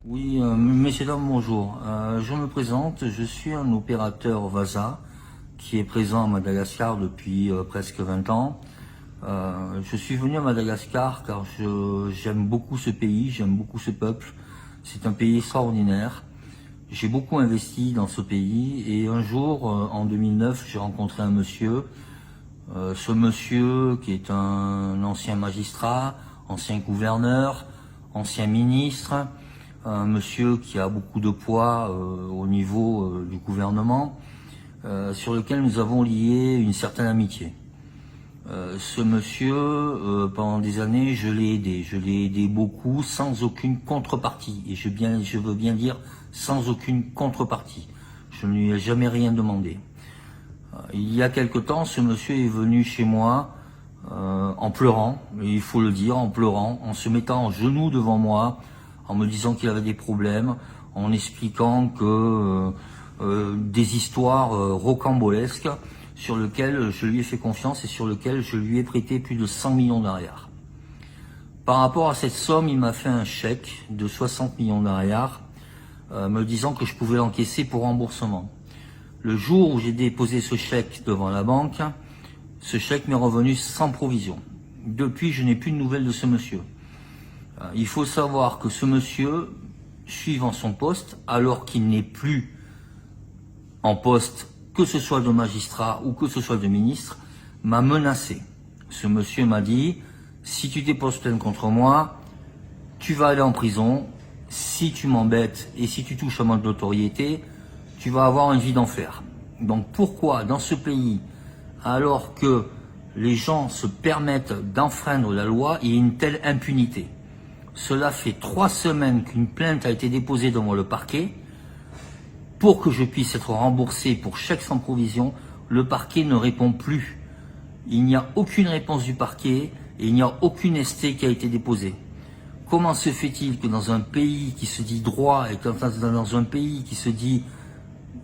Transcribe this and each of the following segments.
Oui, messieurs, dames, bonjour. Je me présente, je suis un opérateur VASA qui est présent à Madagascar depuis presque 20 ans. Je suis venu à Madagascar car j'aime beaucoup ce pays, j'aime beaucoup ce peuple. C'est un pays extraordinaire. J'ai beaucoup investi dans ce pays et un jour, en 2009, j'ai rencontré un monsieur. Ce monsieur qui est un ancien magistrat, ancien gouverneur, ancien ministre, un monsieur qui a beaucoup de poids au niveau du gouvernement, sur lequel nous avons lié une certaine amitié. Ce monsieur, pendant des années, je l'ai aidé beaucoup, sans aucune contrepartie, et je veux bien dire sans aucune contrepartie. Je ne lui ai jamais rien demandé. Il y a quelque temps, ce monsieur est venu chez moi en pleurant, il faut le dire, en pleurant, en se mettant en genoux devant moi, en me disant qu'il avait des problèmes, en expliquant que des histoires rocambolesques sur lesquelles je lui ai fait confiance et sur lesquelles je lui ai prêté plus de 100 millions d'ariars. Par rapport à cette somme, il m'a fait un chèque de 60 millions d'ariars, me disant que je pouvais l'encaisser pour remboursement. Le jour où j'ai déposé ce chèque devant la banque, ce chèque m'est revenu sans provision. Depuis, je n'ai plus de nouvelles de ce monsieur. Il faut savoir que ce monsieur, suivant son poste, alors qu'il n'est plus en poste, que ce soit de magistrat ou que ce soit de ministre, m'a menacé. Ce monsieur m'a dit, si tu déposes plainte contre moi, tu vas aller en prison. Si tu m'embêtes et si tu touches à ma notoriété, tu vas avoir une vie d'enfer. Donc pourquoi dans ce pays, alors que les gens se permettent d'enfreindre la loi, il y a une telle impunité? Cela fait 3 semaines qu'une plainte a été déposée devant le parquet. Pour que je puisse être remboursé pour chèque sans provision, le parquet ne répond plus. Il n'y a aucune réponse du parquet et il n'y a aucune ST qui a été déposée. Comment se fait-il que dans un pays qui se dit droit et dans un pays qui se dit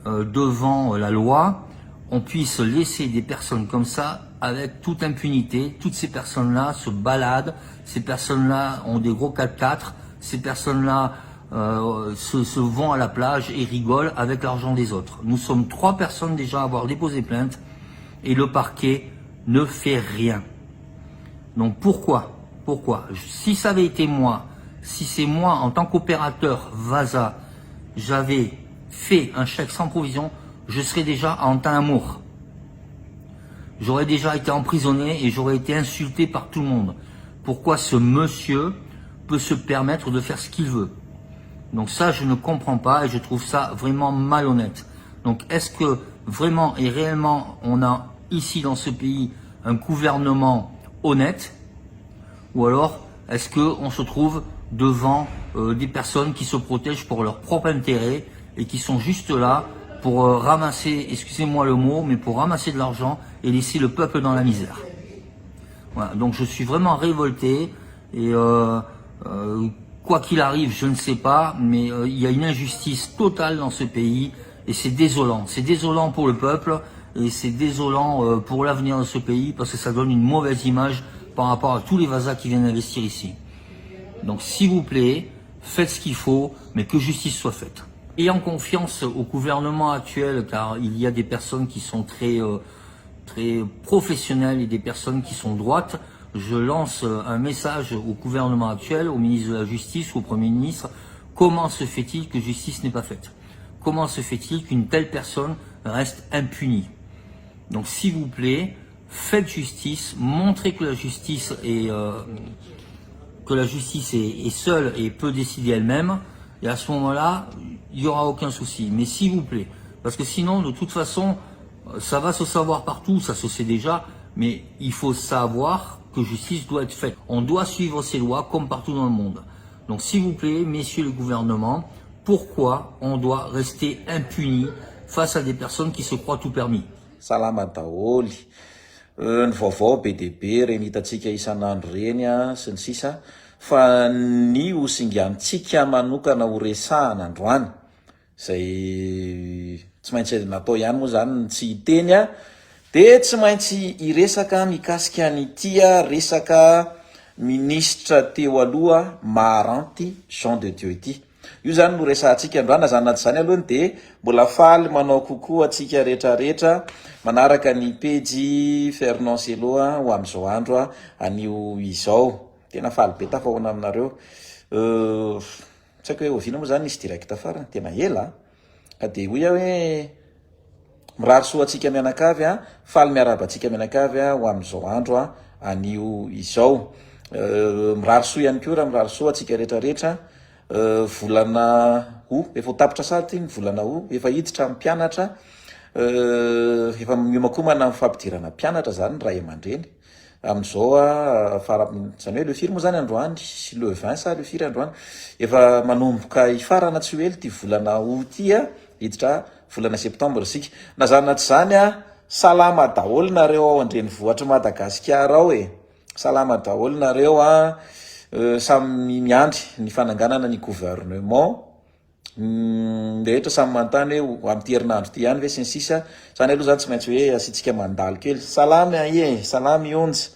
devant la loi, on puisse laisser des personnes comme ça avec toute impunité? Toutes ces personnes-là se baladent, ces personnes-là ont des gros 4x4, ces personnes-là se vont à la plage et rigolent avec l'argent des autres. Nous sommes 3 personnes déjà à avoir déposé plainte et le parquet ne fait rien. Donc pourquoi? Si ça avait été moi, si c'est moi en tant qu'opérateur VASA, j'avais fait un chèque sans provision, je serais déjà en temps amour. J'aurais déjà été emprisonné et j'aurais été insulté par tout le monde. Pourquoi ce monsieur peut se permettre de faire ce qu'il veut? Donc ça, je ne comprends pas et je trouve ça vraiment malhonnête. Donc est-ce que vraiment et réellement on a ici dans ce pays un gouvernement honnête, ou alors est-ce qu'on se trouve devant des personnes qui se protègent pour leur propre intérêt et qui sont juste là pour ramasser, excusez-moi le mot, mais pour ramasser de l'argent et laisser le peuple dans la misère? Voilà, donc je suis vraiment révolté et quoi qu'il arrive, je ne sais pas, mais il y a une injustice totale dans ce pays et c'est désolant. C'est désolant pour le peuple et c'est désolant pour l'avenir de ce pays parce que ça donne une mauvaise image par rapport à tous les VASA qui viennent investir ici. Donc s'il vous plaît, faites ce qu'il faut, mais que justice soit faite. Ayant confiance au gouvernement actuel, car il y a des personnes qui sont très professionnelles et des personnes qui sont droites, je lance un message au gouvernement actuel, au ministre de la Justice, au Premier ministre. Comment se fait-il que justice n'est pas faite? Comment se fait-il qu'une telle personne reste impunie? Donc s'il vous plaît, faites justice, montrez que la justice est seule et peut décider elle-même, et à ce moment-là, il n'y aura aucun souci. Mais s'il vous plaît, parce que sinon, de toute façon, ça va se savoir partout, ça se sait déjà, mais il faut savoir que justice doit être faite. On doit suivre ces lois comme partout dans le monde. Donc s'il vous plaît, messieurs le gouvernement, pourquoi on doit rester impuni face à des personnes qui se croient tout permis? Salama daholy. Ny vaovao be dia be reny hitatsika isan'andro reny sy ny sisa fa ny osingantsika manokana ho resahana androany zay tsy maintsy natao ihany moa zany ny tsy hiteny de tsy maintsy iresaka mikasika an'ity resaka ministra teo aloha Maharanty Jean de Dieu ity. io zany no resantsika androana zany naty zany alohany de mbola faly manao kokoa atsika rehetrarehetra manaraka ny pejy Fernanceloa ho am'izao andro anio izao tena faly be tafahoana aminareo tsy haiko hoe ovina moa zany izy direct farany tena ela ka de hoy hoe mirary soa atsika mianakavy faly miaraba atsika mianakavy ho am'izao andro anio izao mirary soa ihany koa raha mirary soa atsika rehetrarehetra volana efa tapitra saty ny volana efa hiditra amin'ny mpianatra efa miomakomana amin'ny fampidirana mpianatra zany ray aman-dreny am'izao zany hoe le firy moa zany androany sy le 20 sa le firy androany efa manomboka ifarana tsy hoe ty volana ty hiditra volana septembre sika na zany naty zany salama daholo nareo ao andrenivohitra Madagasikara ao salama daholo nareo samy miandry ny fananganana ny gouvernement rehetra samy mantany hoe amty herinandro ty ihany ve sy ny sisa zany aloha zany tsy maintsy hoe asitsika mandalo kely salamy salamy onjy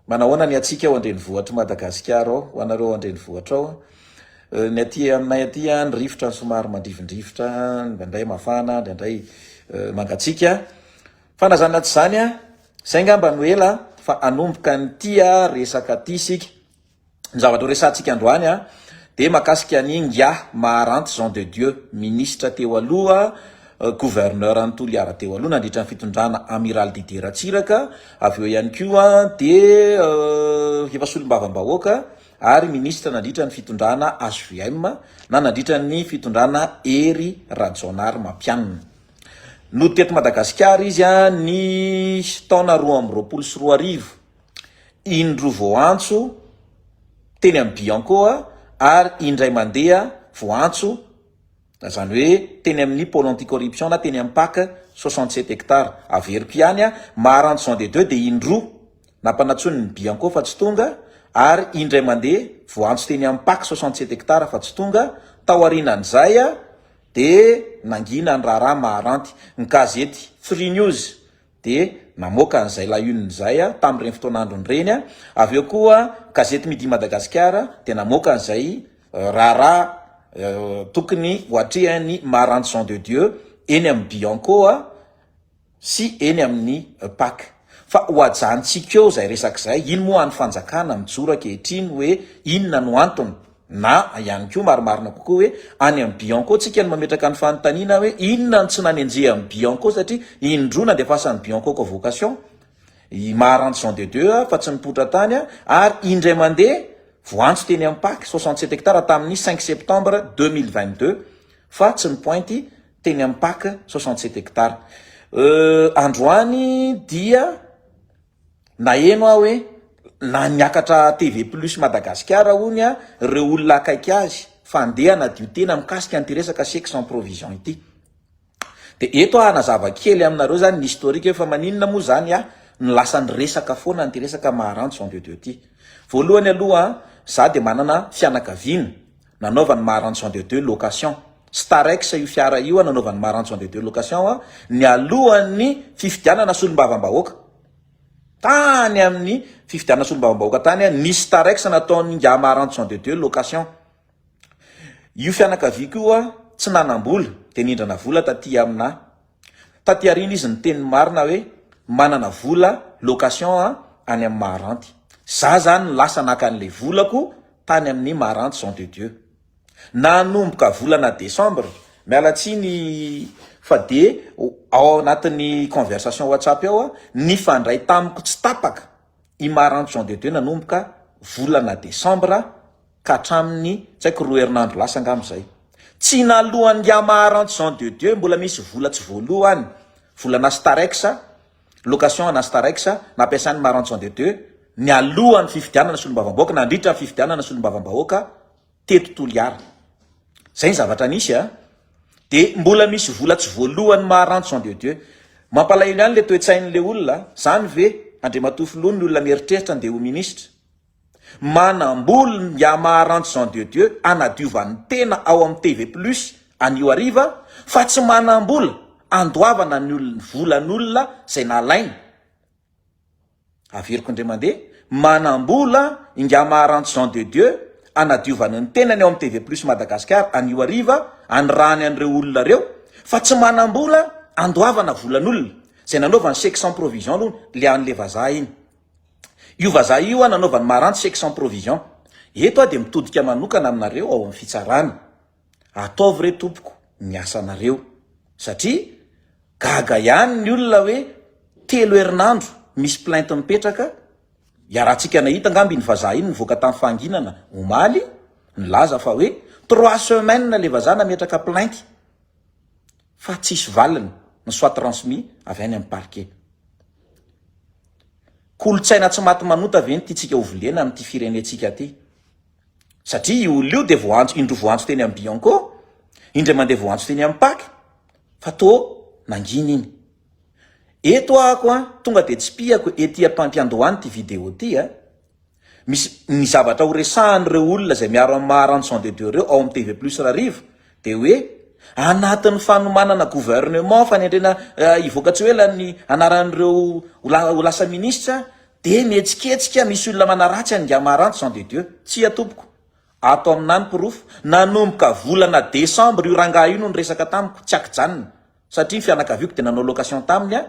manahoana ny atsika ao andrenivohitra Madagasikara ao ho anareo andrenivohitra ao ny aty aminay aty ny rivotra ny somary mandrivondrivotra ndraindray mafana ndraindray mangatsika fa na zany naty zany zay ngamba no ela fa anomboka ny tia resaka ty sika ny zavatra resantsika androany de makasika ny Ngia Maharanty Jean de Dieu ministre teo aloha gouverneur Antoliara teo aloha nandritra ny fitondrana amiral Didier Ratsiraka avy eo ihany koa de efa solombavam-bahoaka ary ministre nandritra ny fitondrana HVM na nandritra ny fitondrana Ery Rajonary Mampianina no teto Madagasikara izy ny taona 2024 indro voantso teny amin'ny Bianco ary indray mandeha voantso zany hoe teny amin'ny pôle anticorruption na teny amin'ny PAC 67 hectares avery ihany Maharanty Jean de Dieu de indro nampanatsony ny Bianco fa tsy tonga ary indray mandeha voantso teny amin'ny PAC 67 hectares fa tsy tonga taorinan'izay de nangina ny raharaha Maharanty ny gazety Free News de namoaka an'izay laion'izay tamin'ireny fotoanandrony reny avy eo koa gazety Midi Madagasikara de namoaka an'izay raharaha tokony hoatrehany Maharanty Jean de Dieu eny amin'ny Bianco sy eny amin'ny PAC fa hoajantsika eo zay resak'izay ino moa any fanjakana mijoro ankehitriny hoe inona no antony na ihany koa marimarina kokoa hoe any amin'ny Bianco tsika no mametraka ny fanontaniana hoe inona ny tsy nanenjeha amin'ny Bianco satria indrona de fasan'ny Bianco convocation i Maharanty Jean de Dieu fa tsy nipotra tany ary indray mandeha voantso teny amin'ny PAC 67 hectares tamin'ny 5 septembre 2022 fa tsy nipointy teny amin'ny PAC 67 hectares androany dia na eno hoe na niakatra TV plus Madagasikara hony reo olona akaiky azy fandeha na dio tena mikasika anty resaka chèque sans provision ity de eto nazava kely aminareo zany ny historique fa maninona moa zany ny lasany resaka foana anty resaka Maharanty Jean de Dieu ty voalohany aloha za de manana fianakaviana nanaovany Maharanty Jean de Dieu location Starex io fiara io nanaovany Maharanty Jean de Dieu location ny alohan'ny fifidianana solombavam-bahoaka tany amin'ny fifidianana solombavam-bahoaka tany ny Starex nataony Ngia Maharanty Jean de Dieu location io fianakavia koa tsy nanam-bola de nindrana vola taty amina taty arina izy ny teny marina hoe manana vola location any amin'ny Maharanty za zany lasa naka an'le volako tany amin'ny Maharanty Jean de Dieu nanomboka volana Desembre mialatsiny fa de ao anatin'ny conversation WhatsApp ao ny fandray tamiko tsy tapaka i Maharanty Jean de Dieu nanomboka volana Desembre ka hatramin'ny tsy haiko 2 herinandro lasa angamizay tsy nalohany Ngia Maharanty Jean de Dieu mbola misy vola tsy voalohany volana Starex location na Starex nampiasan'ny Maharanty Jean de Dieu ny alohan'ny fifidianana solombavam-bahoaka nandritra ny fifidianana solombavam-bahoaka teto Toliara zay ny zavatra nisy de mbola misy vola tsy voalohany Maharanty Jean de Dieu mampalahelo ihany le toetsain'le olona zany ve Andriamatofilony ny olona mieritreritra andeha ho ministra manam-bola Ngia Maharanty Jean de Dieu anadiovan'ny tena ao amin'ny TV plus anio ariva fa tsy manam-bola andoavana ny volan'olona zay nalaina averiko indray mandeha manam-bola Ngia Maharanty Jean de Dieu anadiovany ny tenany ao amin'ny TV Plus Madagasikara anio ariva anyrany an'ireo olona reo fa tsy manam-bola andoavana volan'olona zay nanaovany chèque sans provision aloha le an'le vazaha iny. Io vazaha io a nanaovany maranty chèque sans provision. Eto a de mitodika manokana aminareo ao amin'ny fitsarana. Ataovy re tompoko miasa anareo satria gaga ihany ny olona hoe 3 herinandro misy plainte mipetraka. Iarahantsika nahita ngamby ny vazaha iny nivoaka tamin'ny fanginana omaly nilaza fa hoe 3 semaines le vazaha nametraka plainte fa tsisy valiny ny soit transmis avy any amin'ny parquet. Kolotsaina tsy maty manota ve ny tiatsika hovolena amin'ity firenetsika ty? Satria io olona io de voantso indro voantso teny amin'ny Bianco, indray mandeha voantso teny amin'ny Paky, fa to nangina iny. Eto ako tonga de tsy piako ety ampiandohany ty vidéo ty misy ny zavatra ho resahan'ireo olona zay miaro amin'ny Maharantsy de Dieu reo ao amin'ny TV Plus Rariva de hoe anatin'ny fanomanana gouvernement fanendrena ivoakatsy hoe lany anaran'ireo ho lasa ministra de mihetsiketsika misy olona manaratsy an'nga Maharantsy de Dieu. Tsy atompoko ato aminany pirofo nanomboka volana Desambra io rangaha io no resaka tamiko tsy akijanona satria fianakaviako de nanao location taminy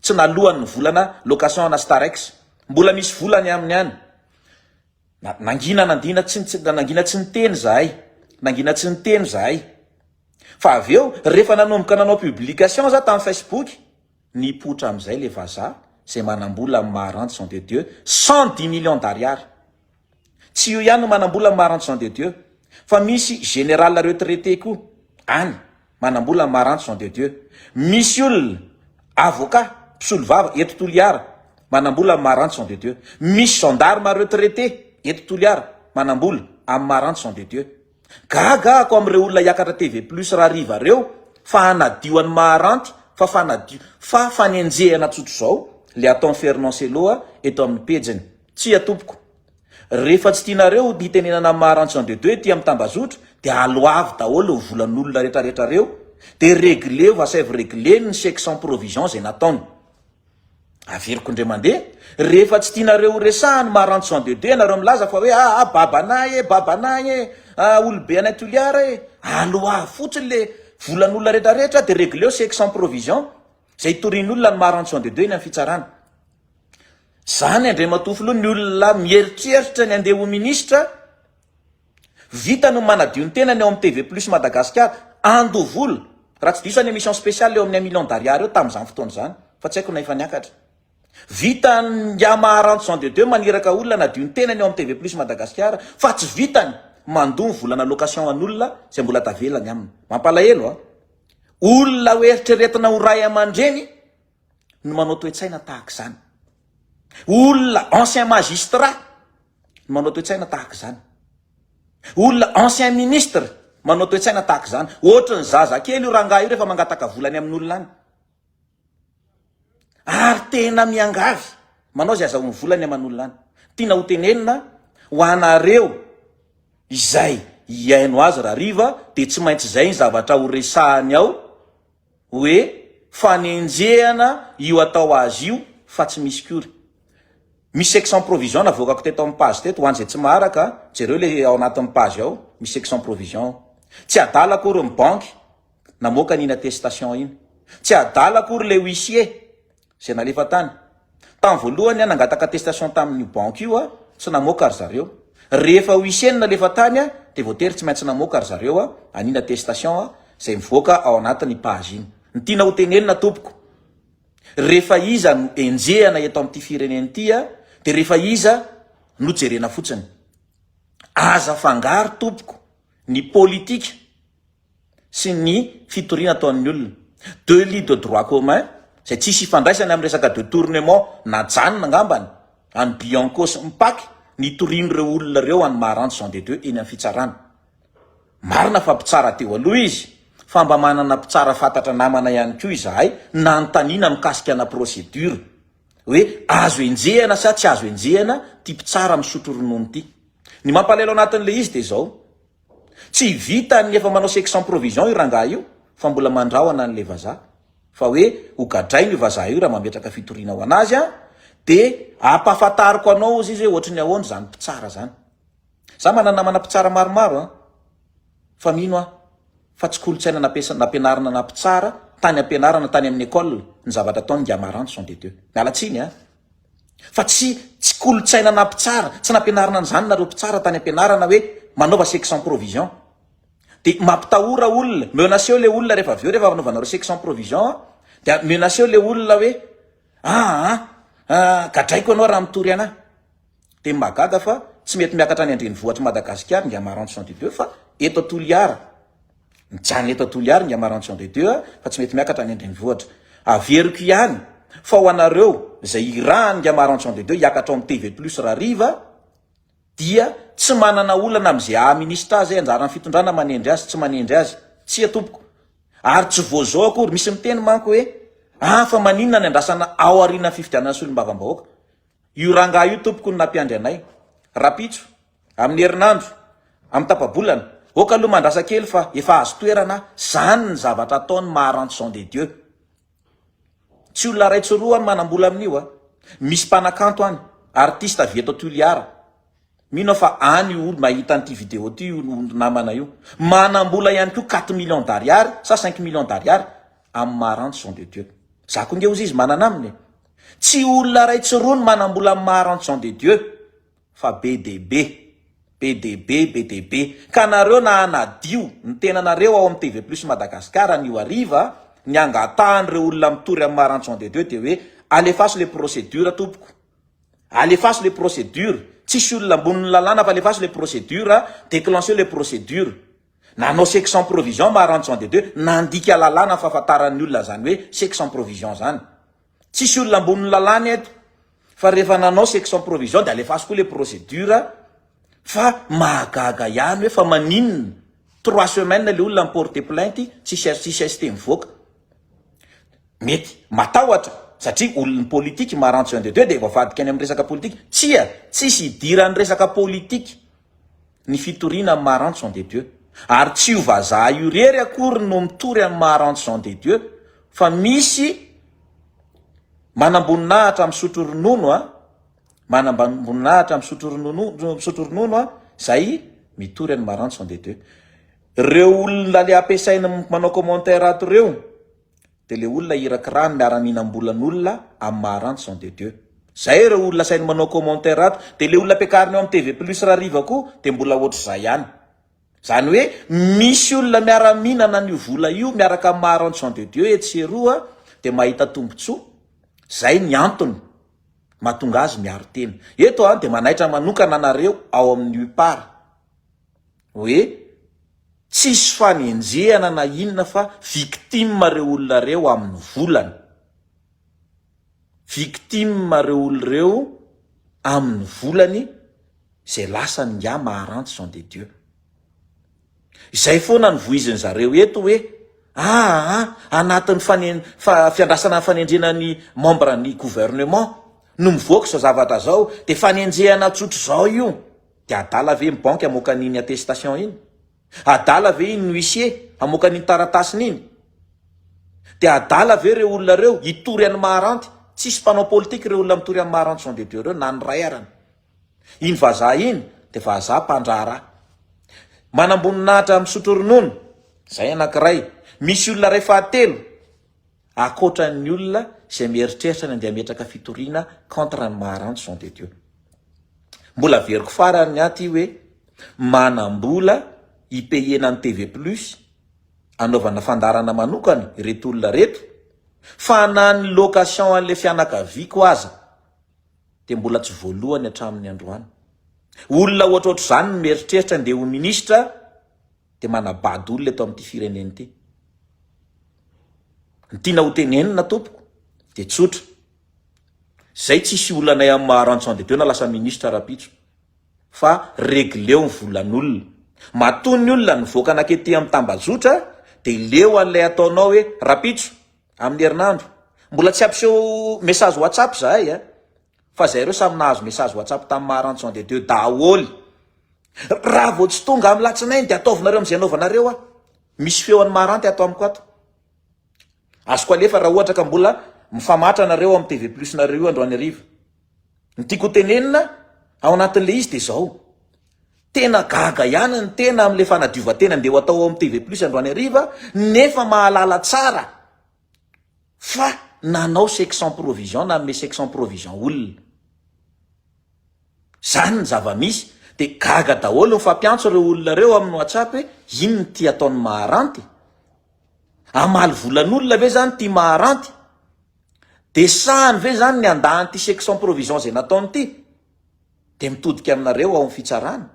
tsy nalohany volana location ana Starex mbola misy volany aminy any. Nangina nandina nangina tsy niteny zahay, nangina tsy niteny zahay. Fa avy eo rehefa nanomboka nanao publication za tamin'ny Facebook nipotra am'izay le vazaha zay manambola amin'ny Maharantsy de Dieu 110 millions d'ariary. Tsy io ihany no manambola amin'ny Maharantsy de Dieu fa misy général retraité koa any manambola amin'ny Maharantsy de Dieu. Misy olona avocat mpisolo vava eto Toliara manambola amin'ny Maharantsy de Dieu. Misy gendarme retraité eto Toliara manambola amin'ny Maharantsy de Dieu. Gaga ako am'ireo olona hiakatra TV Plus Rariva reo fa anadio an'ny Maharanty fa fanadio fa fanenjehana tsotro zao le ataon'ny Fernand Seloa eto amin'ny pejiny. Tsy atompoko rehefa tsy tianareo nitenenana amin'ny Maharantsy de Dieu ty amin'ny Tambazotro de aloavy daholo volan'olona rehetrarehetra reo de réglé va sève réglé ny chèque sans provision zay nataony. Averiko ndray mandeha rehefa tsy tianareo resahany Maharantsy de Dieu nareo milaza fa hoe babanahy olobe anay Toliara aloa fotsiny le volan'olona rehetrarehetra de réglé au chèque sans provision zay torin'olona ny Maharantsy de Dieu ny amin'ny fitsarana. Zany andray matofo aloha ny olona mieritreritra ny andeha ho ministra vita no manadio ny tenany ao amin'ny TV Plus Madagasikara andovola raha tsy diso any émission spéciale eo amin'ny 1 million d'ariary eo tamin'izany fotoana zany fa tsy haiko na efa niakatra. Vita nga Maharantsy de Dieu maniraka olona nadio ny tenany ao amin'ny TV Plus Madagasikara fa tsy vitany mandony volana location an'olona zay mbola tavelany aminy. Mampalahelo olona ho eritreretina ho ray aman-dreny no manao toe-tsaina tahaka izany. Olona ancien magistrat no manao toe-tsaina tahaka izany. Olona ancien ministre manao toe-tsaina tahaka izany. Ohatrany zazakely io rangaha io rehefa mangataka volany amin'olona any. Ary tena miangavy manao zay azahoany volany aman'olona any. Tiana ho tenenina ho anareo izay iaino azy Rariva de tsy maintsy zay ny zavatra ho resahany ao hoe fanenjehana io atao azy io fa tsy misy kory. Misy chèque sans provision navokako teto amin'ny page teto ho an'izay tsy maharaka jereo le ao anatin'ny page ao misy chèque sans provision. Tsy adala akory ny banky namoaka n'iny attestation iny. Tsy adala akory le huissier zay nalefa tany. Tamin'ny voalohany nangataka attestation tamin'io banky io tsy namoaka ary zareo. Rehefa huissier nalefa tany de voatery tsy maintsy namoaka ary zareo an'iny attestation zay mivoaka ao anatin'ny page iny. Ny tiana ho tenenina tompoko rehefa iza no enjehana eto amin'ity fireneny ty de rehefa iza no jerena fotsiny aza fangaro tompoko ny politika sy ny fitoriana ataon'ny olona. Deux lits de droit commun zay tsisy ifandraisany amin'ny resaka détournement najanona angambany any Bianco sy Mpaky nitorian'ireo olona reo any Maharantsy de Dieu eny amin'ny fitsarana. Marina fa mpitsara teo aloha izy fa mba manana mpitsara fantatra namana ihany koa izahay nanontaniana mikasika ana procédure hoe azo enjehana sa tsy azo enjehana ty mpitsara misotro ronono ty. Ny mampalelo anatin'le izy de zao tsy vita ny efa manao chèque sans provision io rangaha io fa mbola mandrahona an'le vazaha fa hoe ho gadrainy io vazaha io raha mametraka fitoriana ho anazy de ampahafantariko anao izy hoe ohatrany ahoana zany mpitsara zany. za manana manampitsara maromaro a fa mino a fa tsy kolotsaina nampianarana nampitsara tany ampianarana tany amin'ny école ny zavatra ataony Ngamarantso sont des dieux mialatsiny a fa tsy kolotsaina nampitsara tsy nampianarana n'izany nareo mpitsara tany ampianarana hoe manaova section provision de mampitahora olona menaceo le olona rehefa aveo rehefa anaovanareo section provision de menaceo le olona hoe gadraiko anao raha mitory anahy de magaga fa tsy mety miakatra any Andrenivohitra Madagasikara Ngamarantso sont des dieux fa eto Toliara mijany eto Toliara Ngamarantso sont des dieux fa tsy mety miakatra any Andrenivohitra averiko ihany fa ho anareo zay irahany Ngamarantso sont des dieux hiakatra ao amin'ny TV plus raha riva dia tsy manana olana am'izay ministra zay anjarany fitondrana manendry azy tsy manendry azy tsy atompoko ary tsy voazao akory misy miteny manko hoe fa maninona ny andrasana ao aoriana fifidianana solombavam-bahoaka io rangaha io tompoko ny nampiandry anay rapitso amin'ny herinandro amin'ny tapabolana oka aloha mandrasa kely fa efa azo toerana zany ny zavatra ataony Maharantso sont des dieux tsy olona ray tsoroa ny manambola amin'io misy mpanakanto any artiste avy eto Toliara mino fa any olo mahita an'ity vidéo ty namana io manambola ihany koa 4 millions d'ariary sa 5 millions d'ariary amin'ny Maharantso sont des dieux za ko nge ozy izy manana aminy tsy olona ray tsoroa ny manambola amin'ny Maharantso sont des dieux fa BDB ka nareo na anadio ny tenanareo ao amin'ny TV plus Madagasikara nio ariva ny angatahan'ireo olona mitory amin'ny Maharantso sont des dieux de hoe alefaso les procédures tompoko alefaso les procédures tsisy olona amboniny lalàna fa alefaso les procédures déclencher les procédures nanao section provision Maharantso sont des dieux nandika lalàna fahafantaran'ny olona zany hoe section provision zany tsisy olona amboniny lalàna eto fa rehefa nanao section provision de alefaso koa les procédures fa mahagaga ihany hoe fa maninona 3 semaines le olona porter plainte tsy ST mivoaka mety matahotra satria olon'ny politique Maharantso sont des dieux de voavadika any amin'ny resaka politique tsisy idiran'ny resaka politique ny fitoriana amin'ny Maharantso sont des dieux ary tsy io vazaha io rery akory no mitory amin'ny Maharantso sont des dieux fa misy manamboninahitra misotro ronono manamboninahitra misotro ronono zay mitory amin'ny Maharantso sont des dieux reo olona le ampiasaina manao commentaire ato reo de le olona irakirany miara-minam-bolan'olona amin'ny Maharantso sont des dieux zay reo olona sainy manao commentaire ato de le olona ampiakariny ao amin'ny TV plus raha riva koa de mbola ohatry zay ihany zany hoe misy olona miara-minana n'io vola io miaraka amin'ny Maharantso sont des dieux etseroa de mahita tombontsoa zay ny antony mahatonga azy miaro tena eto de manaitra manokana anareo ao amin'ny UPAR hoe tsisy fanenjehana na inona fa victime reo olona reo amin'ny volany victime reo olona reo amin'ny volany zay lasany nga Maharantso sont des dieux izay foana ny voiziny zareo eto hoe anatin'ny fiandrasana fanendrenany membre ny gouvernement no mivoaka zao zavatra zao de fanenjehana tsotro zao io de adala ve ny banque amoaka an'iny attestation iny adala ve iny huissier amoaka an'iny taratasiny iny de adala ve reo olona reo hitory any Maharanty tsisy mpanao politique reo olona mitory amin'ny Maharantso sont des dieux reo na ny ray arany iny vazaha iny de vazaha mpandrara manamboninahitra misotro ronono zay anankiray misy olona ray fahatelo akoatran'ny olona zay mieritreritra ny andeha metraka fitoriana contre ny Maharantso sont des dieux mbola veriko farany aty hoe manambola ipayena ny TV plus anaovana fandarana manokana ireto olona reto fa nany location an'le fianakaviako aza de mbola tsy voalohany hatramin'ny androany olona ohatrohatro zany ny mieritreritra andeha ho ministra de manabady olona eto amin'ity fireneny ity ny tiana ho tenenina tompoko de tsotra zay tsisy olanay amin'ny Maharantso sont des dieux na lasa ministra rapitso fa regleo ny volan'olona matony olona nivoaka anakety amin'ny tambazotra de leo an'ilay ataonao hoe rapitso amin'ny herinandro mbola tsy ampiseho message WhatsApp zahay fa zay reo samy nahazo message WhatsApp tamin'ny Maharantso sont des dieux daholy raha vao tsy tonga amin'ny latsinainy de ataovinareo am'izay anaovanareo misy feon'ny Maharanty ato amiko ato azoko alefa raha ohatra ka mbola mifamatra nareo amin'ny TV plus nareo androany ariva ny tiako tenenina ao anatin'le izy de zao tena gaga ihany ny tena am'le fanadiova-tena ndeha ho atao amin'ny TV plus androany ariva, nefa mahalala tsara fa nanao section provision na ame section provision olona. Zany ny zava-misy, de gaga daholo ny fampiantso reo olona reo amin'ny WhatsApp hoe ino ny ty ataony maharanty, amaly volan'olona ve zany ty maharanty, de sahany ve zany ny andany ty section provision zay nataony ty, de mitodika aminareo ao amin'ny fitsarana.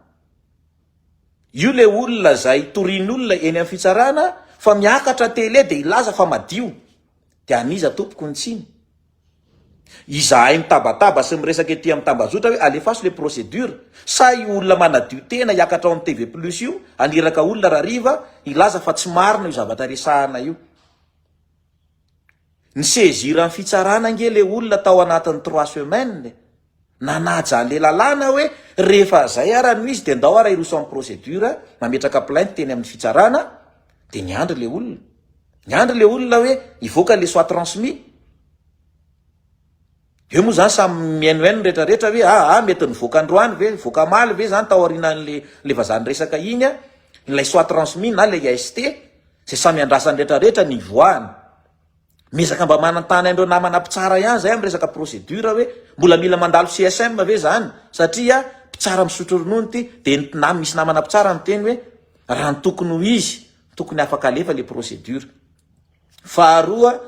Io le olona zay torin'olona eny amin'ny fitsarana fa miakatra tele de ilaza fa madio, de aniza tompoko ny tsiny. Izahay mitabataba sy miresaka ety amin'ny tambazotra hoe alefaso le procédure, sa io olona manadio tena iakatra ao amin'ny TV plus io aniraka olona rariva ilaza fa tsy marina io zavatra resahana io. Ny sezira amin'ny fitsarana nge le olona tao anatin'ny 3 semaines, nanaja an'le lalàna hoe rehefa zay ara no izy de ndao ara iroso amin'ny procédure, mametraka plainte teny amin'ny fitsarana, de niandry le olona. Niandry le olona hoe ivoaka le soit transmis. Eo moa zany samy miainoaino rehetrarehetra hoe mety nivoaka androany ve, voaka maly ve zany tao aorianan'le vazany resaka iny ilay soit transmis na le AST, zay samy andrasany rehetrarehetra ny ivoahany. Mezaka mba manantany andreo namana mpitsara ihany zay amin'ny resaka procédure hoe mbola mila mandalo CSM ve zany, satria mpitsara misotro ronono ty, de misy namana mpitsara miteny hoe raha ny tokony ho izy, tokony afaka alefa le procédure. Faharoa,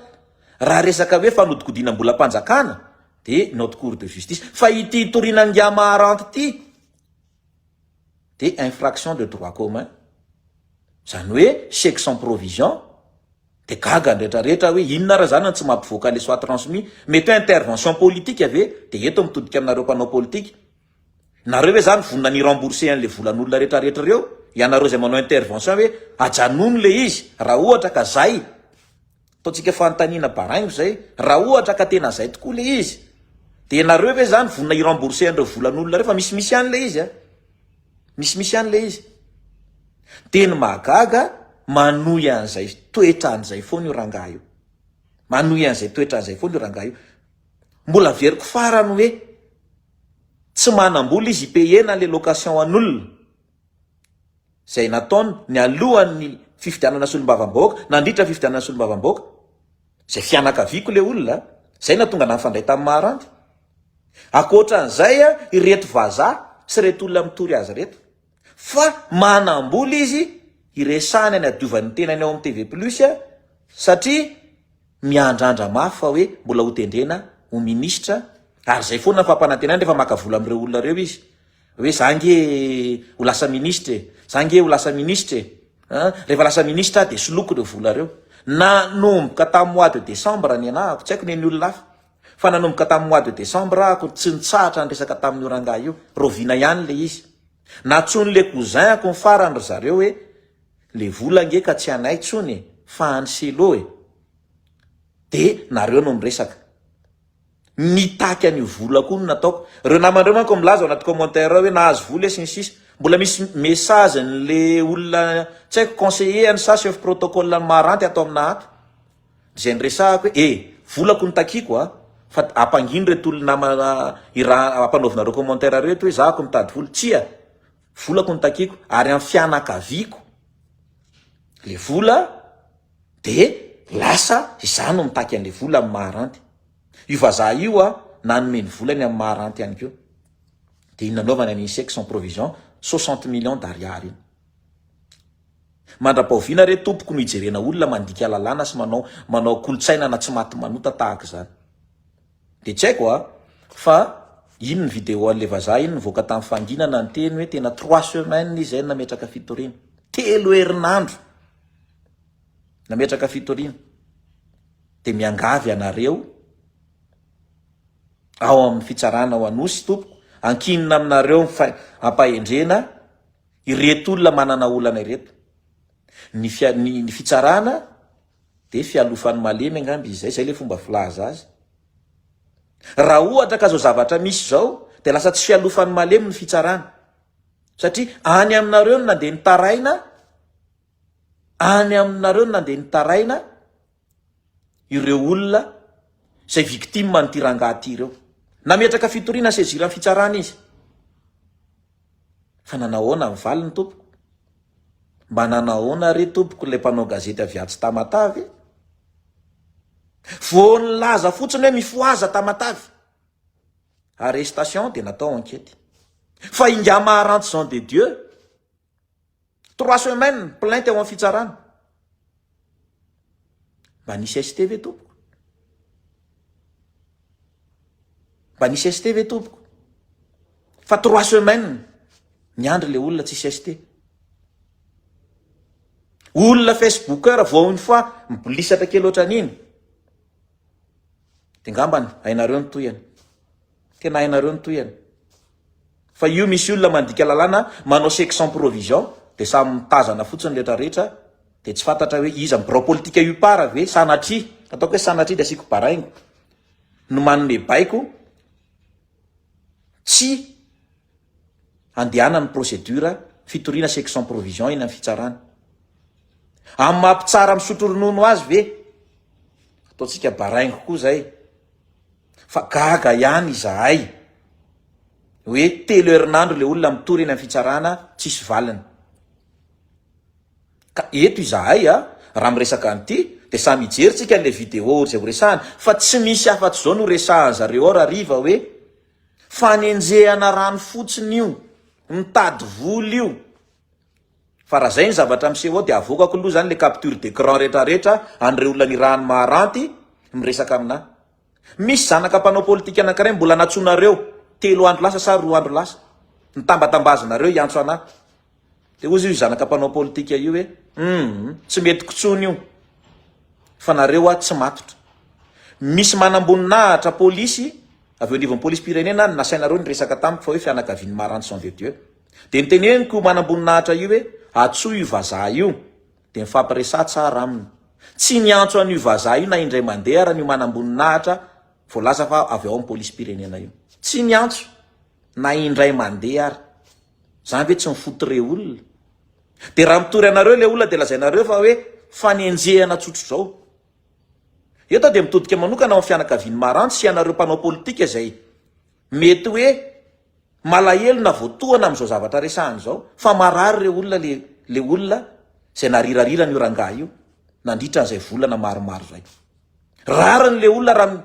raha resaka hoe fanodikodina-mbola mpanjakana, de notre cour de justice. Fa ity torinangia maharanty ty, de infraction de droit commun, zany hoe section provision, de gaga nrehetrarehetra hoe inona raha zany tsy mampivoaka le soit transmis, mety hoe intervention politique ave, de eto mitodika aminareo mpanao politique. Nareo hoe zany vonina ny rembourser an'le volan'olona rehetrarehetra reo, ianareo zay manao intervention hoe ajanono le izy, raha ohatra ka zay, ataontsika fanontaniana baraingo zay, raha ohatra ka tena zay tokoa le izy, de nareo hoe zany vonina i-rembourser an'ireo volan'olona reo fa misimisy an'le izy misimisy an'le izy. Teny mahagaga, manohy an'izay toetra an'izay foana io rangahy io, manohy an'izay toetra an'izay foana io rangahy io. Mbola veriko farany hoe tsy manam-bola izy ipeyena le location an'olona zay nataony ny alohan'ny fifidianana solombavam-bahoaka, nandritra fifidianana solombavam-bahoaka, zay fianakaviako le olona, zay na tonga nafandray tamin'ny maharanty. Akoatran'izay ireto vazaha sy reto olona mitory azy reto, fa manam-bola izy iresahany any adiovan'ny tenany ao amin'ny TV plus, satria miandrandra mafy fa hoe mbola ho tendrena ho ministra, ary zay foana fampanantenany rehefa maka vola amin'ireo olona reo izy hoe zange ho lasa ministre, zange ho lasa ministre, rehefa lasa ministra de soloko reo vola reo. Nanomboka tamin'ny mois de décembre ny anahako, tsy haiko ny olona hafa, fa nanomboka tamin'ny mois de décembre ako tsy nitsahatra ny resaka tamin'ny rangahy io, rovina ihany le izy. Natsony le cousin ako ny farany ry zareo hoe le vola nge ka tsy anay tsony fa any selo de nareo no miresaka. Nitaky an'io vola koa no nataoko. Reo namandreo manko milaza ao anaty commentaire hoe nahazo vola sy ny sisa. Mbola misy message n'le olona tsy haiko conseiller any sa chef protocole ny maharanty atao amina ato, zay niresahako hoe volako nitakiako fa ampangino reto olona ampanaovinareo commentaire reto hoe zahako mitady vola, tsia volako nitakiako ary amin'ny fianakaviako le vola, de lasa izany no mitaky an'le vola amin'ny maharanty. Io vazaha io nanome ny volany amin'ny maharanty ihany keo, de nanaovana ny section provision 60 millions d'ariary. Mandra-paoviana re tompoko no ijerena olona mandika lalàna sy manao kolotsaina na tsy maty manota tahaka zany. De tsy haiko fa ino ny vidéo an'le vazaha ino nivoaka tamin'ny fanginana ny teny hoe tena 3 semaines izay nametraka fitoriana, 3 herinandro nametraka fitoriana. De miangavy anareo ao amin'ny fitsarana ho anosy tompoko, ankinina aminareo ampahendrena ireto olona manana olana ireto. Ny fitsarana de fialofan'ny malemy angamby zay le fomba filaza azy. Raha ohatra ka zao zavatra misy zao de lasa tsy fialofan'ny malemy ny fitsarana, satria any aminareo no nandeha nitaraina, any aminareo no nandeha nitaraina ireo olona zay victime ny tiranga ty ireo. Nametraka fitoriana sezira fitsarana izy. fa nanahoana ny valiny tompoko? Mba nanahoana re tompoko le mpanao gazety aviatsy Tamatavy? Vao nilaza fotsiny hoe mifoaza Tamatavy, arrestation dia natao enquête. Fa inga maharanty Jean de Dieu, 3 semaines plainte eo amin'ny fitsarana. Mba nisy ST ve tompoko? Mba nisy ST ve tompoko? Fa 3 semaines niandry le olona tsisy ST. Olona facebookeur vao une fois mibolisatra kely oatra an'iny, dia ngambany hainareo ny toyany. Tena hainareo ny toyany. Fa io misy olona mandika lalàna manao section provision dia samy mitazana fotsiny rehetrarehetra, dia tsy fantatra hoe iza birao politika io para ve sanatria, ataoko hoe sanatria dia asiako baraingo no manome baiko tsy andehana ny procédure fitoriana section provision iny amin'ny fitsarana. Amin'ny mampitsara misotro ronono azy ve? Ataontsika baraingo koa zay. Fa gaga ihany izahay hoe 3 herinandro le olona mitory eny amin'ny fitsarana tsisy valiny. Ka eto izahay raha miresaka an'ity dia samy hijeritsika le vidéo zay ho resahana, fa tsy misy afa-tsy zao no resahan zareo ao riva hoe fanenjehana rano fotsiny io, mitady voly io. Fa raha zay ny zavatra miseho ao dia avokako aloha zany le capture d'écran rehetrarehetra an'ireo olona ny rano maharanty miresaka aminahy. Misy zanaka mpanao politika anankiray mbola natsonareo 3 andro lasa sa 2 andro lasa, nitambatambazanareo iantso anahy. Dia ozy io zanaka mpanao politika io hoe tsy mety kotsony io, fa nareo tsy matotra. Misy manamboninahitra polisy avy eo anivon'ny polisy pirenena nasainareo ny resaka tamiko fa hoe fianakavian'ny maharanty Jean de Dieu. Dia niteneniko manamboninahitra io hoe atsoa io vazaha io, dia mifampiresah tsara aminy. Tsy niantso an'io vazaha io na indray mandeha raha nio manamboninahitra voalaza fa avy ao amin'ny polisy pirenena io. Tsy niantso na indray mandeha ary. Zany ve tsy mifotore olona? Dia raha mitory anareo le olona dia lazainareo fa hoe fanenjehana tsotro zao. Eto dia mitodika manokana amin'ny fianakavian'ny maharanty sy anareo mpanao politika izay mety hoe malahelo na voatohana amin'izao zavatra resahany zao, fa marary re olona le olona izay narirarira ny rangahy io nandritra an'izay volana maromaro zay. Rariny le olona raha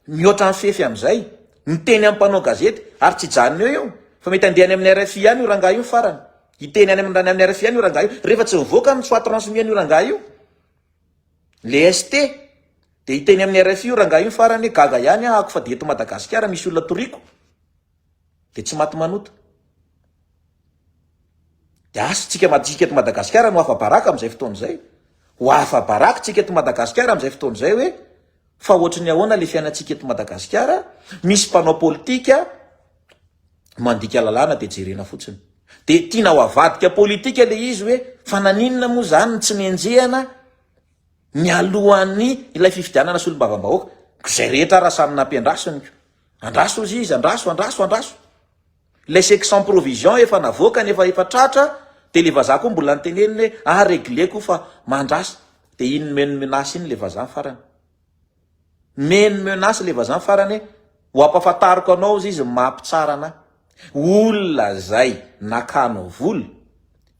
mihoatra ny fefy amin'izay miteny amin'ny mpanao gazety ary tsy janony eo io, fa mety andehany amin'ny RFI ihany io rangahy io farany, hiteny any amin'ny RFI ihany io rangahy io, rehefa tsy mivoaka ny soit transmis io rangahy io le ST dia hiteny amin'ny RFI io rangahy io farany gaga ihany ako fa dia eto Madagasikara misy olona toriko dia tsy maty manota. Dia asantsika madika eto Madagasikara no afa-baraka amin'izay fotoana izay, ho afa-baraka tsika eto Madagasikara amin'izay fotoana izay hoe fa ohatrany ahoana le fiainantsika eto Madagasikara, misy mpanao politika mandika lalàna dia jerena fotsiny. Dia tiana ho avadika politika le izy hoe fa naninona moa zany tsy nenjehana mialohan'ny ilay fifidianana solombavam-bahoaka. Izay rehetra raha samy nampiandrasony, andraso izy izy, andraso. Ilay section provision efa navoaka nefa efa tratra, dia le vazaha koa mbola niteneniny hoe régleko fa mandrasa. Dia iny menace iny le vazaha farany. Menace le vazaha farany ho ampafantariko anao izy mampitsara anahy. Olona zay nakanao voly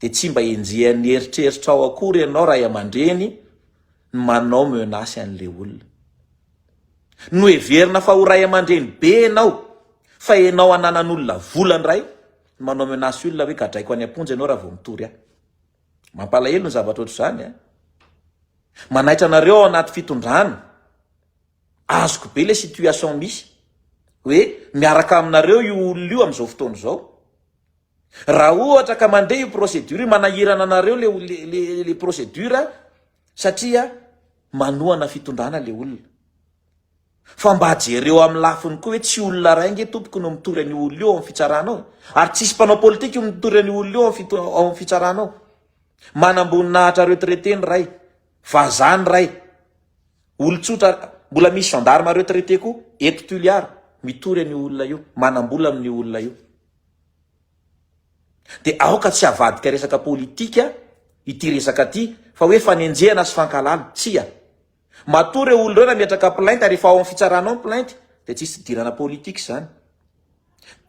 dia tsy mba enjehan'ny eritreritra ao akory ianao ray aman-dreny manao menace an'le olona. No heverina fa ho ray aman-dreny be ianao fa ianao ananan'olona volany ray manao menace olona hoe gadraiko any am-ponja ianao raha vao mitory ahy. Mampalahelo ny zavatra ohatr'izany. Manaitra anareo ao anaty fitondrana, azoko be le situation misy hoe miaraka aminareo io olona io amin'izao fotoana izao. Raha ohatra ka mandeha io procédure manahirana anareo le procédure satria manohana fitondrana le olona. Fa mba jereo amin'ny lafiny koa hoe tsy olona rainge tompoko no mitory an'io olona io ao amin'ny fitsarana ao, ary tsisy mpanao politika io mitory an'io olona io ao amin'ny fitsarana ao. Manamboninahitra retraité ny ray, vazany ray, olon-tsotra, mbola misy gendarme retraité koa eto Tuliara mitory an'io olona io, manambola amin'io olona io. Dia aoka tsy havadika resaka politika ity resaka ty fa hoe fanenjehana sy fankalala, tsia. Matory olona ireo na miatraka plainte ary efa ao amin'ny fitsarana ao ny plainte dia tsisy dirana politika izany.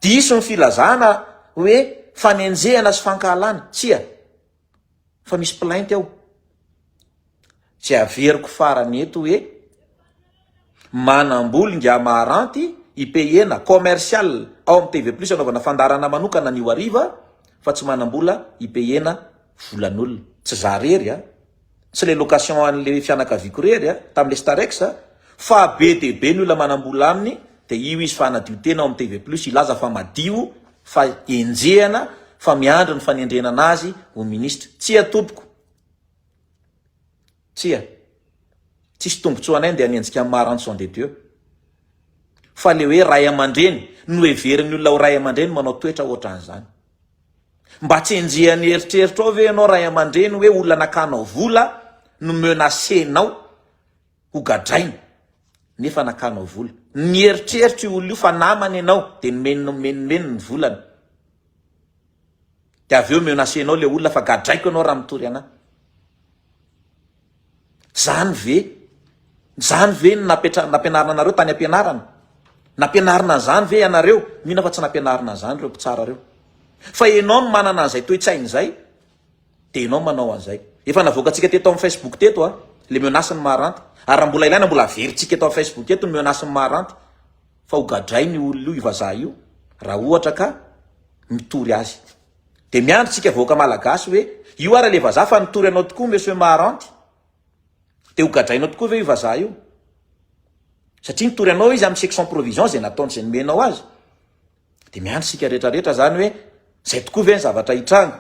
Diso ny filazana hoe fanenjehana sy fankahalana tsia fa misy plainte ao tsy averiko farany eto hoe manamboly nga maharanty IPN commercial ao amin'ny TV plus anaovana fandarana manokana ny ariva fa tsy manambola IPN volan'olona tsy zarery tsy le location an'le fianakaviako rery tam'le starex fa be de be ny olona manambola aminy de io izy fa anadio tena ao amin'ny TV plus ilaza fa madio fa enjehana fa miandro ny fanendrena anazy ho ministra tsia tompoko tsia tsisy tombotsoanay de anenjika amin'ny maharanty son de Dieu fa le hoe ray aman-dreny no heveriny olona ho ray aman-dreny manao toetra ohatran'izany mba tsy enjehany eritreritra ao ve ianao ray aman-dreny hoe olona nakanao vola no menacenao ho gadraina nefa nakanao vola ny eritreritra io olona io fa namany ianao de nomenimeny ny volany de avy eo menacenao le olona fa gadraiko ianao raha mitory anahy zany ve nampianarina anareo tany ampianarana nampianarina zany ve ianareo mihina fa tsy nampianarina zany reo mpitsara reo fa ianao no manana an'izay toe-tsainy zay de ianao manao an'izay efa navoakantsika teto amin'ny Facebook teto le menace ny maharanty ary mbola ilaina mbola averintsika eto amin'ny Facebook eto ny menace ny maharanty fa ho gadray ny olona io ivazaha io raha ohatra ka mitory azy de miandrotsika voaka malagasy hoe io ara le vazaha fa nitory anao tokoa monsieur maharanty de ho gadrainao tokoa ve io vazaha io satria nitory anao izy amin'ny section provision zay nataony zay nomenao azy de miandrotsika rehetrarehetra zany hoe zay tokoa ve ny zavatra hitranga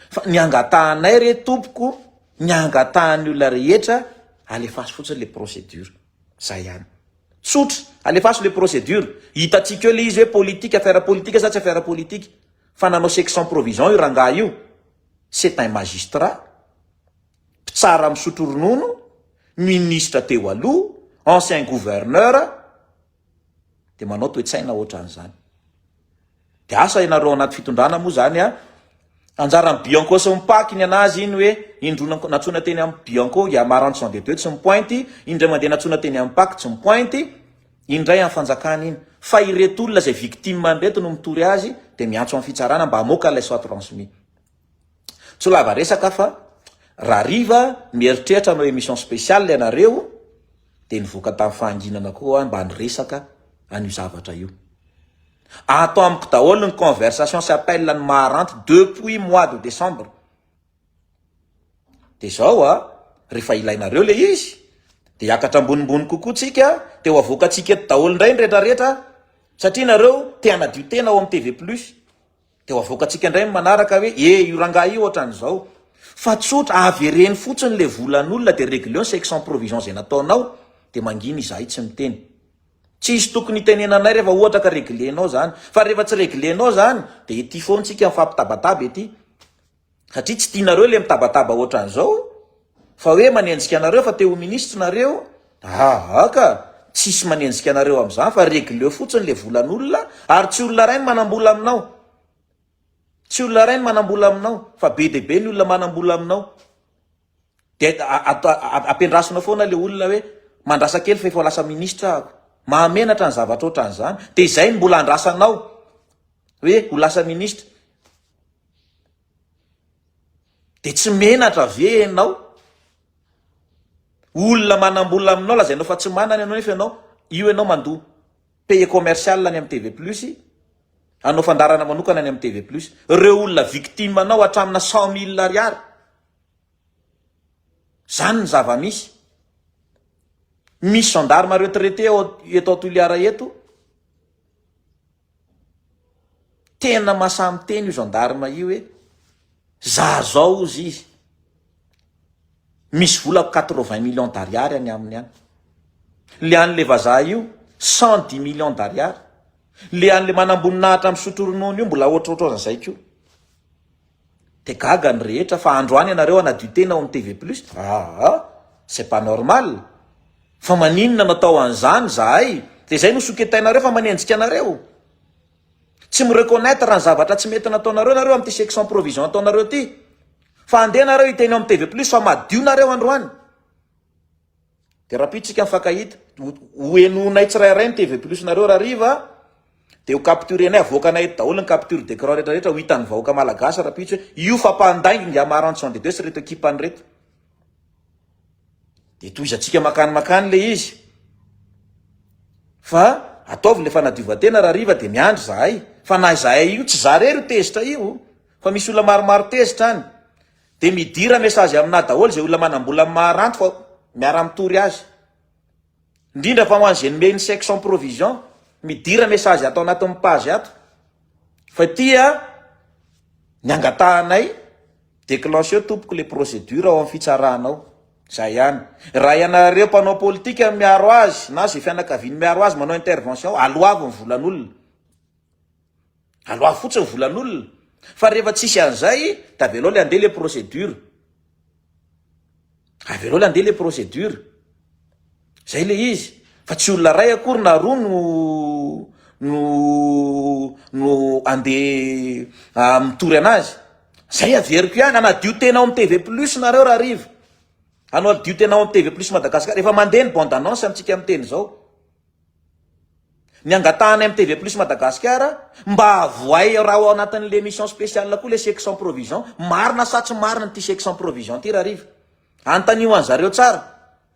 fa ny angatahanay re tompoko ny angatahan'ny olona rehetra alefasy fotsiny le procédure zay ihany tsotra alefasy le procédure hitatsika eo le izy hoe politique affaire politique sa tsy affaire politique fa nanao section provision io rangaha io c'est un magistrat mpitsara misotro ronono ministre teo aloha ancien gouverneur de manao toe-tsaina ohatran'izany de asa ianareo anaty fitondrana moa zany anjarany Bianco sy mipaky ny anazy iny hoe indrona natsona teny amin'ny Bianco ya maranty son de Dieu tsy mipointy indray mandeha natsona teny amin'ny paky tsy mipointy indray amin'ny fanjakana iny fa ireto olona zay victime reto no mitory azy de miantso amin'ny fitsarana mba hamoaka ilay soit transmis tsy lava resaka fa raha riva mieritreritra anao émission spéciale ianareo de nivoaka tamin'ny fahanginana koa mba niresaka an'io zavatra io atao amiko daholo ny conversation sy appel ny maharanty depuis mois de décembre de zao rehefa ilainareo le izy de hiakatra ambonimbony kokoa tsika de ho avoaka tsika eto daholo indray ny rehetrarehetra satria nareo te hanadio tena ao amin'ny TV plus de ho avoaka tsika indray manaraka hoe io rangaha io ohatran'izao fa tsotra avereny fotsiny le volan'olona de réglé section provision zay nataonao de mangina izahay tsy miteny tsisy tokony tenenanay rehefa ohatra ka réglénao zany fa rehefa tsy réglénao zany de ety foana tsika mifampitabataby ety satria tsy tianareo le mitabataba ohatran'izao fa hoe manenjika anareo fa teo ministre nareo ka tsisy manenjika anareo amin'izany fa réglé fotsiny le volan'olona ary tsy olona ray ny manambola aminao tsy olona ray ny manambola aminao fa be de be ny olona manambola aminao de ampiandrasina foana le olona hoe mandrasa kely fa efa lasa ministra ako mahamenatra ny zavatra ohatran'izany de izay ny mbola andrasanao hoe ho lasa ministra de tsy menatra ve ianao olona manambola aminao lazainao fa tsy manana ianao nefa ianao io ianao mandoa paye commercial any amin'ny TV plus anao fandarana manokana any amin'ny TV plus reo olona victime anao hatramina 100 000 ariary zany ny zava-misy misy gendarme retraité eto Toliara eto tena masamy teny io gendarme io hoe za zao izy izy misy vola 80 millions d'ariary any aminy any le an'le vazaha io 110 millions d'ariary le an'le manamboninahitra misotro ronono io mbola ohatrohatrozay ko de gaga ny rehetra fa androany ianareo anadio tena ao amin'ny TV plus c'est pas normal fa maninona natao an'izany zahay de zay no soketainareo fa manenjika anareo tsy mireconnaître ny zavatra tsy mety nataonareo nareo amin'ny section provision ataonareo ty fa andeha nareo hiteny amin'ny TV plus fa madio nareo androany de raha pitsika mifakahita hoenonay tsirairay ny TV plus nareo raha riva de ho capturenay avoakanay daholo ny capture d'écran rehetrarehetra ho hitan'ny vahoaka malagasy raha-pihitsy hoe io fampandaingy nga maranty sont de deux sy reto ekipany reto de toizatsika makany le izy fa ataovy le fanadiovantena raha riva de miandry zahay fa na zahay io tsy za rery tezitra io fa misy olona maromaro tezitra any de midira message amina daholo zay olona manambola maranty fa miara mitory azy indrindra fa ho an'izay meny section provision midira message atao anatin'ny page ato fa tia ny angatahanay déclenché tompoko le procédure ao amin'ny fitsaranao zay ihany raha ianareo mpanao politika miaro azy na zay fianakaviany miaro azy manao intervention aloavo ny volan'olona aloavo fotsiny volan'olona fa rehefa tsisy an'izay da avelao le andeha le procédure avelao le andeha le procédure zay le izy fa tsy olona ray akory na roa no andeha mitory anazy zay averiko ihany anadio tenao amin'ny TV plus nareo raha riva anao adio tenao amin'ny TV plus Madagasikara efa mandeha ny bande annonce amintsika amin'ny teny zao ny angatahana amin'ny TV plus Madagasikara mba avoay raha ao anatin'le émission spéciale koa le section provision marina sa tsy marina ny ty section provision ty raha riva antanio an'zareo tsara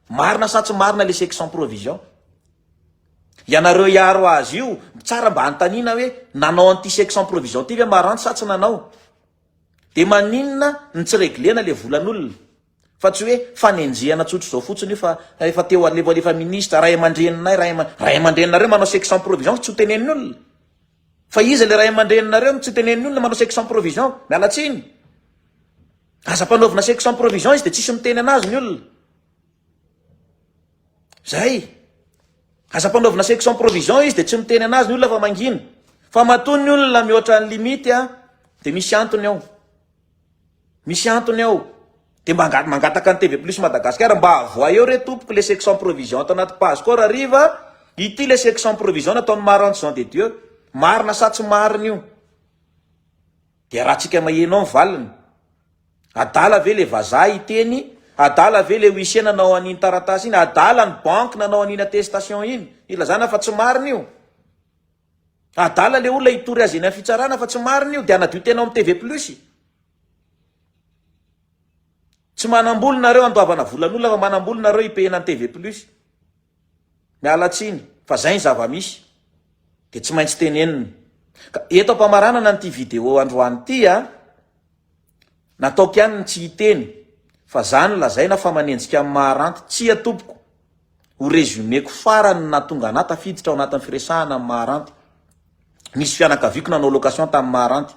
marina sa tsy marina le section provision ianareo iaro azy io tsara mba antanina hoe nanao an'ity section provision ty ve maranty sa tsy nanao de maninona ny tsy reglena le volan'olona fa tsy hoe fanenjehana tsotro zao fotsiny fa efa teo alefa ministre ray aman-dreninay ray aman-dreninareo manao section provision tsy ho tenen'ny olona fa iza le ray aman-dreninareo tsy tenen'ny olona manao section provision miala tsiny aza mpanaovina section provision izy de tsisy miteny anazy ny olona zay aza mpanaovina section provision izy de tsy miteny anazy ny olona fa mangina fa matony ny olona mihoatra ny limity de misy antony ao de mangataka ny TV plus Madagasikara mba avoa eo re tompoko le section provision atao anaty page koa raha riva ity le section provision ataony maranty Jean de Dieu marina sa tsy marina io de raha tsika mahenao valiny adala ve le vazaha iteny adala ve le huissier nanao an'iny taratasy iny adala ny banque nanao an'iny attestation iny ilazana fa tsy marina io adala le olona hitory azy eny amin'ny fitsarana fa tsy marina io de anadio tenao amin'ny TV plus tsy manamboly nareo andoavana volan'olona fa manamboly nareo ipehina ny TV plus miala tsiny fa zay ny zava-misy de tsy maintsy tenenina ka eto ampamaranana n'ity vidéo androany ty nataoko ihany ny tsy hiteny fa zany lazaina fa manenjika amin'ny maharanty tsy atompoko ho résumeko farany natonga anahy tafiditra ao anatin'ny firesahana amin'ny maharanty misy fianakaviako nanao location tamin'ny maharanty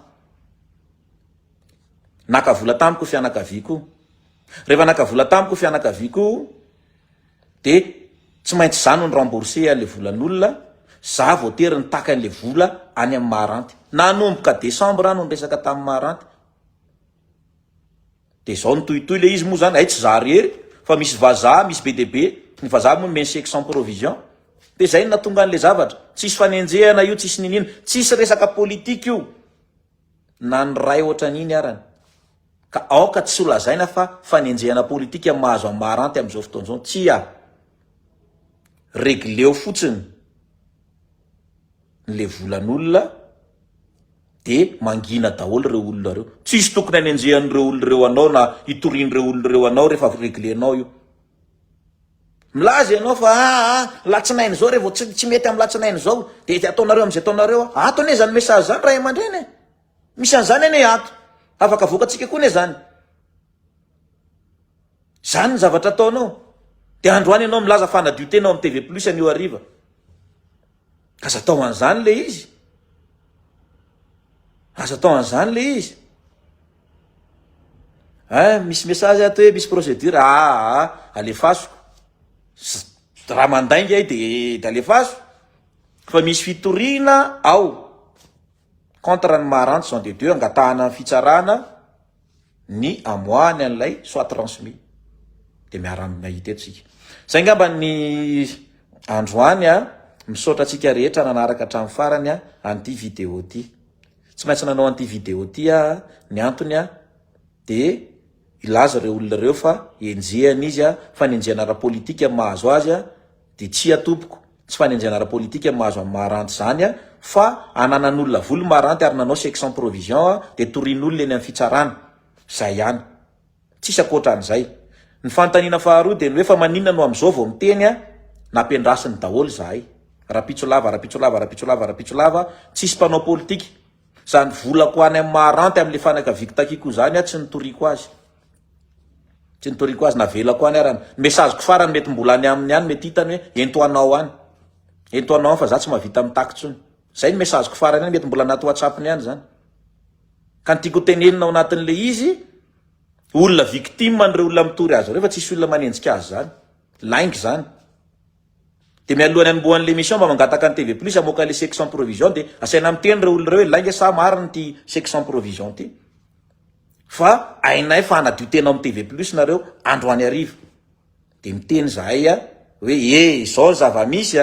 nakavola tamiko fianakaviako rehefa nakavola tamiko fianakaviako de tsy maintsy zany ny remboursé le volan'olona za voatery ny takan'le vola any amin'ny maharanty nanomboka décembre no resaka tamin'ny maharanty de zao nytohitoy le izy moa zany ay tsy za rery fa misy vazaha misy BDB ny vazaha moa meny section provision de zay natonga an'le zavatra tsisy fanenjehana io tsisy ninino tsisy resaka politika io na ny ray ohatran'iny arany ka aoka tsy solazaina fa fanenjehana politika mahazo amin'ny maharanty amin'izao fotoan'izao tsy regleo fotsiny le volan'olona de mangina daholo reo olona reo tsisy tokony anenjehan'ireo olona reo anao na hitorian'ireo olona reo anao rehefa reglenao io milaza ianao fa latsinainy zao rehefa tsy mety amin'ny latsinainy zao de ataonareo am'izay ataonareo ato ane zany message zany ray aman-dreny misy an'izany ane ato afaka voakatsika koa ne zany ny zavatra ataonao de androany ianao milaza fanadio tenao amin'ny TV plus anio ariva aza atao an'izany le izy misy message ato hoe misy procédure alefasoko raha mandaingy ay de alefasoko fa misy fitoriana ao contre ny maharanty Jean de Dieu angatahana ny fitsarana ny amoahany an'ilay soit transmis de miara-mahita etsika zay ngamba ny androany misaotra atsika rehetra nanaraka hatramin'ny farany an'ity vidéo ty tsy maintsy nanao an'ity vidéo ty ny antony de ilaza reo olona reo fa enjehana izy fanenjehana ara-politika mahazo azy de tsy atompoko tsy fanenjehana ara-politika mahazo amin'ny maharanty zany fa ananan'olona voly maranty ary nanao section provision de torin'olona eny amin'ny fitsarana zay ihany tsisy akoatran'izay. Ny fanontaniana faharoa de ny hoe fa maninona no am'izao vao miteny nampiandrasiny daholo zahay rapitsolava tsisy mpanao politika zany volako any amin'ny maharanty amin'le fanaka viktakiko zany tsy nitoriko azy navelako any arany mesazoko farany mety mbola any aminy any mety hitany hoe entoanao fa za tsy mahavita mitaky tsony zay ny mesazoko farany any mety mbola anaty WhatsApp-ny any zany ka nytiako tenenina ao anatin'le izy olona victime an'ireo olona mitory azy rehefa tsisy olona manenjika azy zany laingy zany de mialohany amboan'le émission mba mangataka ny TV plus amoaka le section provision de asaina miteny reo olona reo hoe laingy sa mariny ty section provision ty fa ainay fa anadio tena amin'ny TV plus nareo androany ariva de miteny zahay hoe izao zava-misy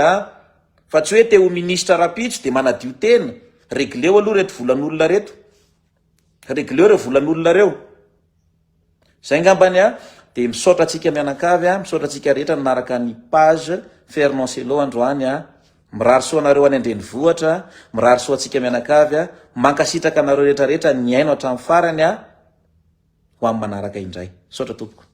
fa tsy hoe te ho ministra rapitso de manadio tena regleo aloha reto volan'olona reto regleo reo volan'olona reo zay ngambany de misaotra atsika mianakavy misaotra atsika rehetra nanaraka ny page Fernand Selo androany mirary soa nareo any andrenivohitra mirary soa atsika mianakavy mankasitraka nareo rehetrarehetra ny aino hatramin'ny farany ho amin'ny manaraka indray. Misaotra tompoko.